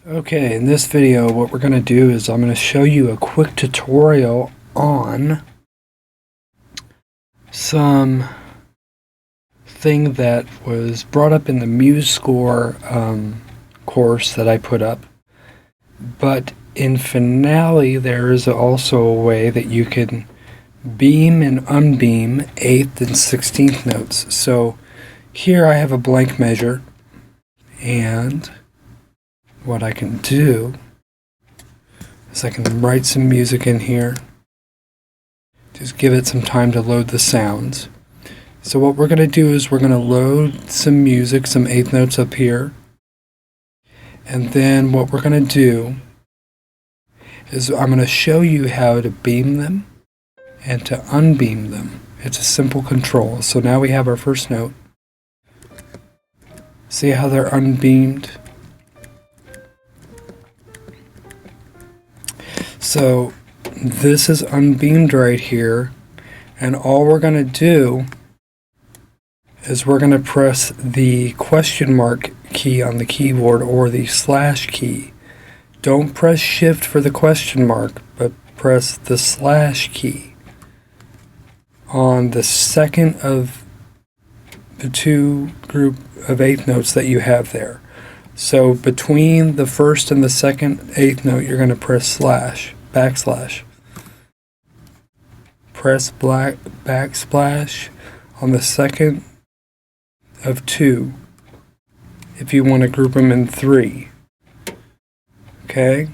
Okay, in this video what we're going to do is I'm going to show you a quick tutorial on some thing that was brought up in the MuseScore course that I put up. But in Finale there is also a way that you can beam and unbeam 8th and 16th notes. So here I have a blank measure, and what I can do is I can write some music in here. Just give it some time to load the sounds. So what we're going to do is we're going to load some music, some 8th notes up here. And then what we're going to do is I'm going to show you how to beam them and to unbeam them. It's a simple control. So now we have our first note. See how they're unbeamed? So this is unbeamed right here, and all we're going to do is we're going to press the question mark key on the keyboard or the slash key. Don't press shift for the question mark, but press the slash key on the second of the two group of 8th notes that you have there. So between the first and the second 8th note, you're going to press backslash. Press backsplash on the second of two if you want to group them in 3. Okay?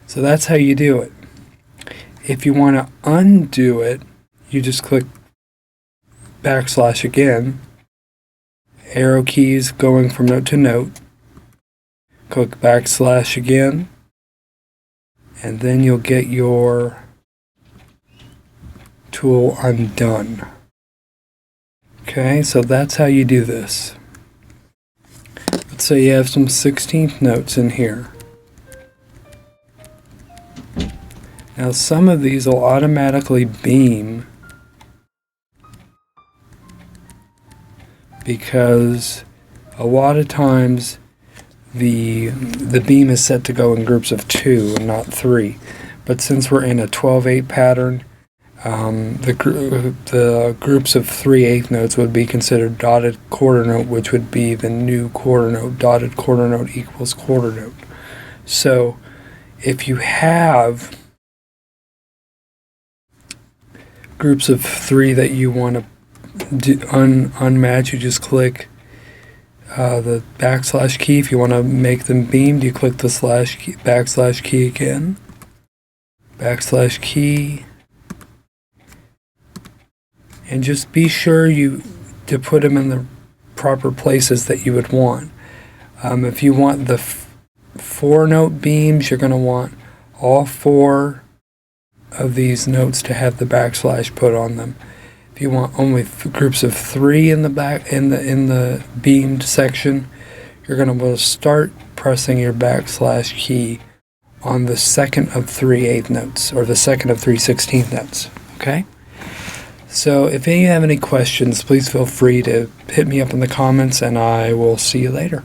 So that's how you do it. If you want to undo it, you just click backslash again. Arrow keys going from note to note. Click backslash again, and then you'll get your tool undone. Okay, so that's how you do this. Let's say you have some 16th notes in here. Now some of these will automatically beam because a lot of times the beam is set to go in groups of 2 and not 3. But since we're in a 12/8 pattern, the groups of 3 8th notes would be considered dotted quarter note, which would be the new quarter note. Dotted quarter note equals quarter note. So if you have groups of 3 that you want to unmatch, you just click the backslash key. If you want to make them beamed, you click the backslash key again. Backslash key. And just be sure to put them in the proper places that you would want. If you want the 4-note beams, you're going to want all 4 of these notes to have the backslash put on them. If you want only groups of 3 in the beamed section, you're going to want to start pressing your backslash key on the second of 3 8th notes, or the second of 3 16th notes. Okay? So if you have any questions, please feel free to hit me up in the comments, and I will see you later.